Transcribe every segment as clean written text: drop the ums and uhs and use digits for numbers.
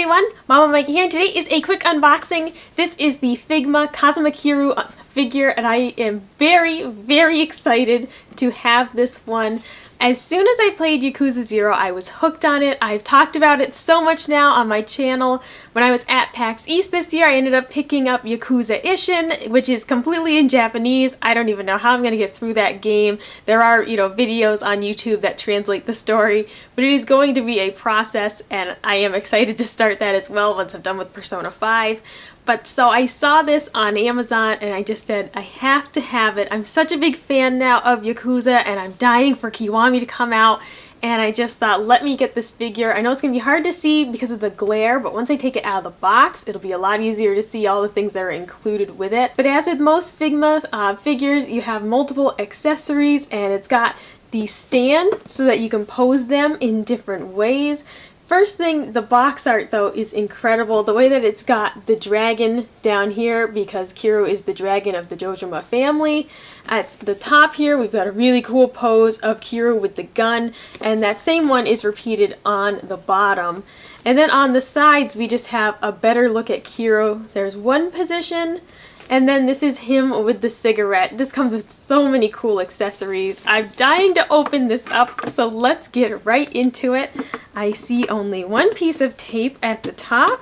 everyone, Mama Mikey here, and today is a quick unboxing. This is the Figma Kazuma Kiryu figure, and I am very excited to have this one. As soon as I played Yakuza 0, I was hooked on it. I've talked about it so much now on my channel. When I was at PAX East this year, I ended up picking up Yakuza Ishin, which is completely in Japanese. I don't even know how I'm going to get through that game. There are, videos on YouTube that translate the story, but it is going to be a process, and I am excited to start that as well once I'm done with Persona 5. But so I saw this on Amazon and I just said, I have to have it. I'm such a big fan now of Yakuza and I'm dying for Kiwami to come out. And I just thought, let me get this figure. I know it's going to be hard to see because of the glare, but once I take it out of the box, it'll be a lot easier to see all the things that are included with it. But as with most Figma figures, you have multiple accessories and it's got the stand so that you can pose them in different ways. First thing, the box art though is incredible. The way that it's got the dragon down here, because Kiryu is the dragon of the Dojima family. At the top here we've got a really cool pose of Kiryu with the gun, and that same one is repeated on the bottom. And then on the sides we just have a better look at Kiryu. There's one position, and then this is him with the cigarette. This comes with so many cool accessories. I'm dying to open this up, so let's get right into it. I see only one piece of tape at the top.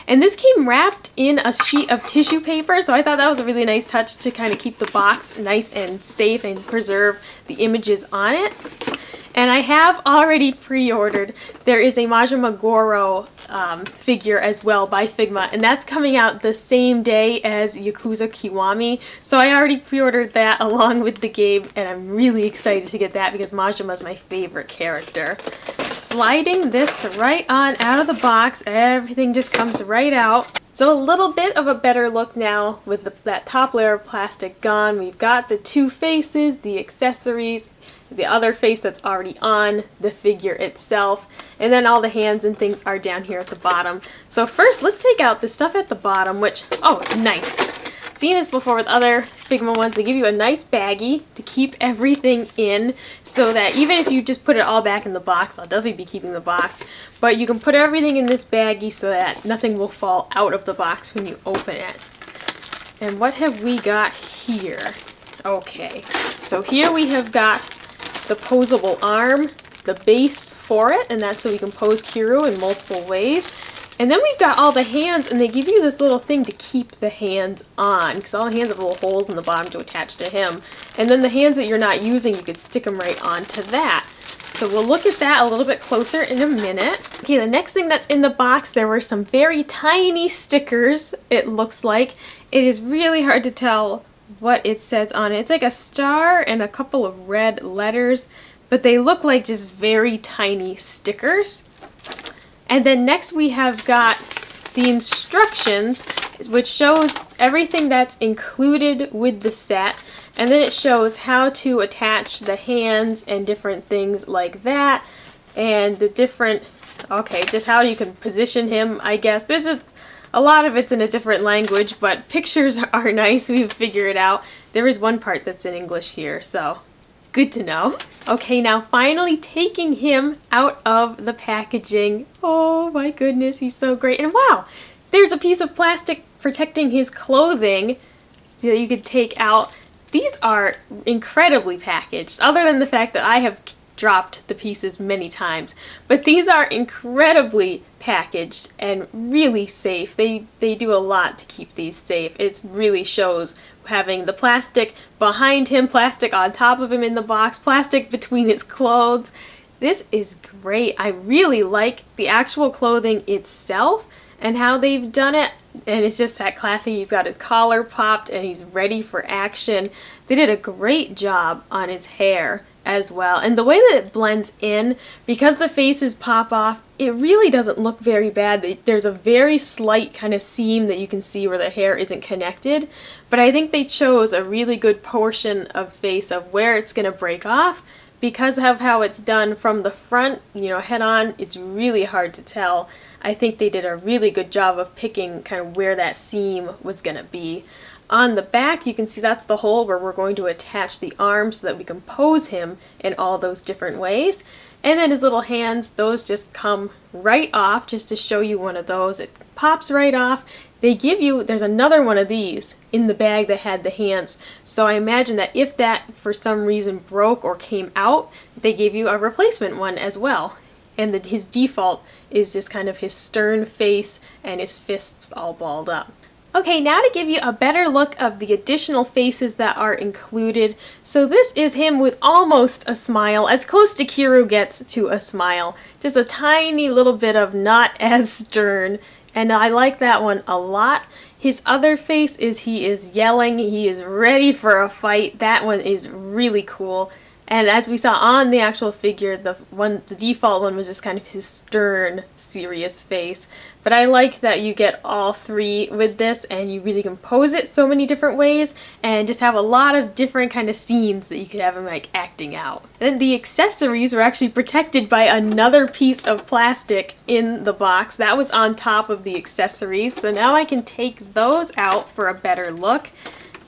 And this came wrapped in a sheet of tissue paper, so I thought that was a really nice touch to kind of keep the box nice and safe and preserve the images on it. And I have already pre-ordered. There is a Majima Goro figure as well by Figma, and that's coming out the same day as Yakuza Kiwami. So I already pre-ordered that along with the game, and I'm really excited to get that because Majima is my favorite character. Sliding this right on out of the box, everything just comes right out. So a little bit of a better look now with that top layer of plastic gone. We've got the two faces, the accessories, the other face that's already on the figure itself, and then all the hands and things are down here at the bottom. So first, let's take out the stuff at the bottom, which, oh, nice. I've seen this before with other Figma ones. They give you a nice baggie to keep everything in, so that even if you just put it all back in the box, I'll definitely be keeping the box, but you can put everything in this baggie so that nothing will fall out of the box when you open it. And what have we got here? Okay, so here we have got the posable arm, the base for it, and that's so we can pose Kiryu in multiple ways. And then we've got all the hands, and they give you this little thing to keep the hands on, because all the hands have little holes in the bottom to attach to him. And then the hands that you're not using, you could stick them right onto that. So we'll look at that a little bit closer in a minute. Okay, the next thing that's in the box, there were some very tiny stickers, it looks like. It is really hard to tell what it says on it. It's like a star and a couple of red letters, but they look like just very tiny stickers. And then next we have got the instructions, which shows everything that's included with the set, and then it shows how to attach the hands and different things like that, and the different, okay, just how you can position him, I guess. This is a lot of it's in a different language, but pictures are nice. We've figured it out. There is one part that's in English here, so good to know. Okay, now finally taking him out of the packaging. Oh my goodness, he's so great. And wow, there's a piece of plastic protecting his clothing that you could take out. These are incredibly packaged, other than the fact that I have dropped the pieces many times, but these are incredibly packaged and really safe. They do a lot to keep these safe. It really shows having the plastic behind him, plastic on top of him in the box, plastic between his clothes. This is great. I really like the actual clothing itself and how they've done it, and it's just that classy. He's got his collar popped and he's ready for action. They did a great job on his hair as well, and the way that it blends in, because the faces pop off, it really doesn't look very bad. There's a very slight kind of seam that you can see where the hair isn't connected, but I think they chose a really good portion of face of where it's going to break off. Because of how it's done from the front, head on, it's really hard to tell. I think they did a really good job of picking kind of where that seam was going to be. On the back, you can see that's the hole where we're going to attach the arms so that we can pose him in all those different ways. And then his little hands, those just come right off, just to show you one of those. It pops right off. They give you, there's another one of these in the bag that had the hands. So I imagine that if that for some reason broke or came out, they gave you a replacement one as well. And his default is just kind of his stern face and his fists all balled up. Okay, now to give you a better look of the additional faces that are included. So this is him with almost a smile, as close to Kiryu gets to a smile. Just a tiny little bit of not as stern, and I like that one a lot. His other face is he is yelling, he is ready for a fight. That one is really cool. And as we saw on the actual figure, the default one was just kind of his stern, serious face. But I like that you get all three with this, and you really can pose it so many different ways, and just have a lot of different kind of scenes that you could have him like acting out. And then the accessories were actually protected by another piece of plastic in the box. That was on top of the accessories, so now I can take those out for a better look.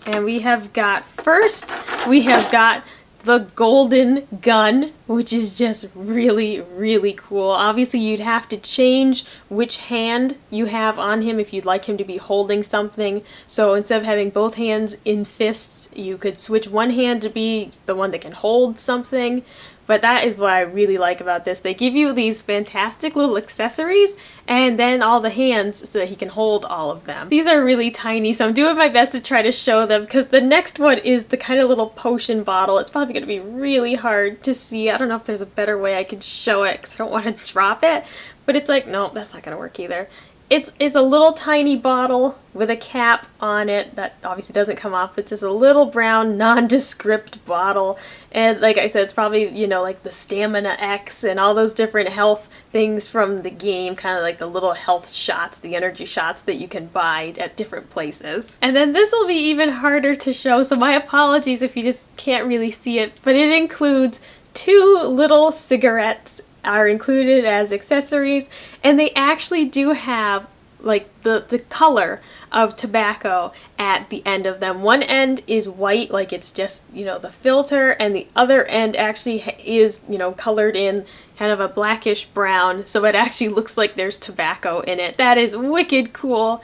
And we have got, first, we have got the golden gun, which is just really, really cool. Obviously, you'd have to change which hand you have on him if you'd like him to be holding something. So instead of having both hands in fists, you could switch one hand to be the one that can hold something. But that is what I really like about this. They give you these fantastic little accessories and then all the hands so that he can hold all of them. These are really tiny, so I'm doing my best to try to show them, because the next one is the kind of little potion bottle. It's probably going to be really hard to see. I don't know if there's a better way I could show it because I don't want to drop it. But it's like, no, that's not going to work either. It's a little tiny bottle with a cap on it that obviously doesn't come off. It's just a little brown nondescript bottle, and like I said, it's probably, you know, like the Stamina X and all those different health things from the game, kind of like the little health shots, the energy shots that you can buy at different places. And then this will be even harder to show, so my apologies if you just can't really see it, but it includes 2 little cigarettes are included as accessories, and they actually do have like the color of tobacco at the end of them. One end is white, like it's just, you know, the filter, and the other end actually is, you know, colored in kind of a blackish brown, so it actually looks like there's tobacco in it. That is wicked cool.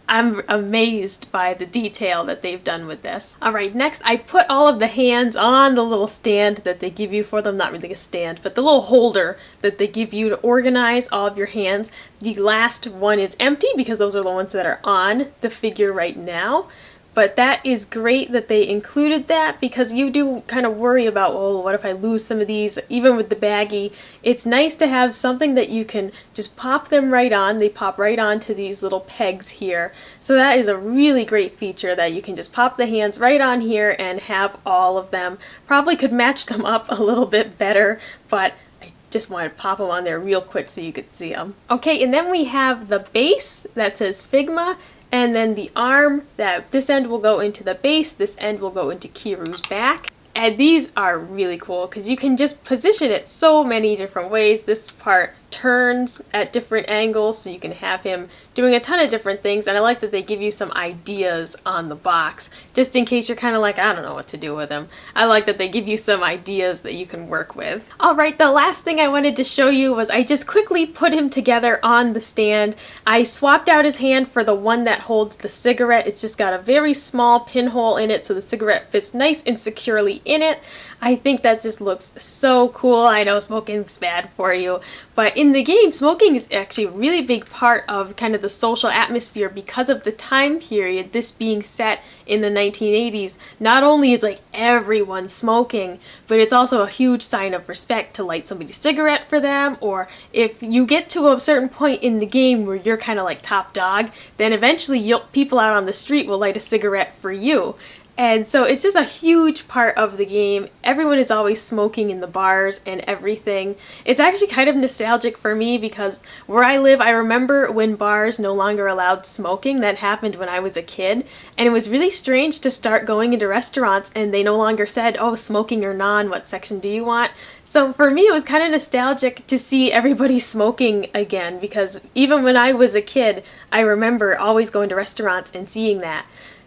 I'm amazed by the detail that they've done with this. Alright, next I put all of the hands on the little stand that they give you for them. Not really a stand, but the little holder that they give you to organize all of your hands. The last one is empty because those are the ones that are on the figure right now. But that is great that they included that, because you do kind of worry about, well, what if I lose some of these? Even with the baggie, it's nice to have something that you can just pop them right on. They pop right onto these little pegs here. So that is a really great feature, that you can just pop the hands right on here and have all of them. Probably could match them up a little bit better, but I just wanted to pop them on there real quick so you could see them. Okay, and then we have the base that says Figma. And then the arm, that this end will go into the base, this end will go into Kiryu's back. And these are really cool because you can just position it so many different ways. This part turns at different angles, so you can have him doing a ton of different things. And I like that they give you some ideas on the box, just in case you're kind of like, I don't know what to do with him. I like that they give you some ideas that you can work with. Alright, the last thing I wanted to show you was I just quickly put him together on the stand. I swapped out his hand for the one that holds the cigarette. It's just got a very small pinhole in it, so the cigarette fits nice and securely in it. I think that just looks so cool. I know smoking's bad for you, but in the game, smoking is actually a really big part of kind of the social atmosphere because of the time period, this being set in the 1980s. Not only is like everyone smoking, but it's also a huge sign of respect to light somebody's cigarette for them, or if you get to a certain point in the game where you're kind of like top dog, then eventually people out on the street will light a cigarette for you. And so it's just a huge part of the game. Everyone is always smoking in the bars and everything. It's actually kind of nostalgic for me because where I live, I remember when bars no longer allowed smoking. That happened when I was a kid. And it was really strange to start going into restaurants and they no longer said, oh, smoking or non, what section do you want? So for me, it was kind of nostalgic to see everybody smoking again, because even when I was a kid, I remember always going to restaurants and seeing that.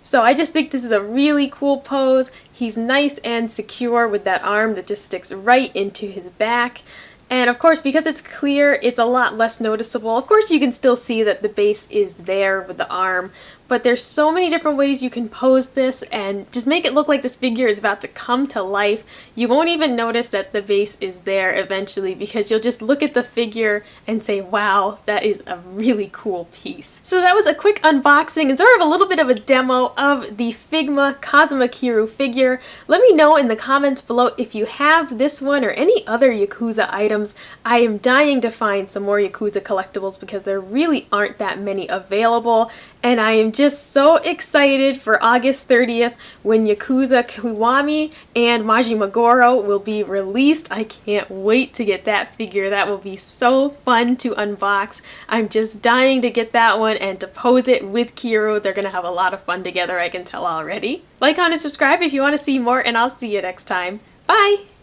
So I just think this is a really cool pose. He's nice and secure with that arm that just sticks right into his back. And of course, because it's clear, it's a lot less noticeable. Of course, you can still see that the base is there with the arm, but there's so many different ways you can pose this and just make it look like this figure is about to come to life. You won't even notice that the base is there eventually because you'll just look at the figure and say, wow, that is a really cool piece. So that was a quick unboxing and sort of a little bit of a demo of the Figma Kazuma Kiryu figure. Let me know in the comments below if you have this one or any other Yakuza items. I am dying to find some more Yakuza collectibles because there really aren't that many available, and I am just so excited for August 30th when Yakuza Kiwami and Majima Goro will be released. I can't wait to get that figure. That will be so fun to unbox. I'm just dying to get that one and to pose it with Kiryu. They're gonna have a lot of fun together, I can tell already. Like, comment, and subscribe if you want to see more, and I'll see you next time. Bye!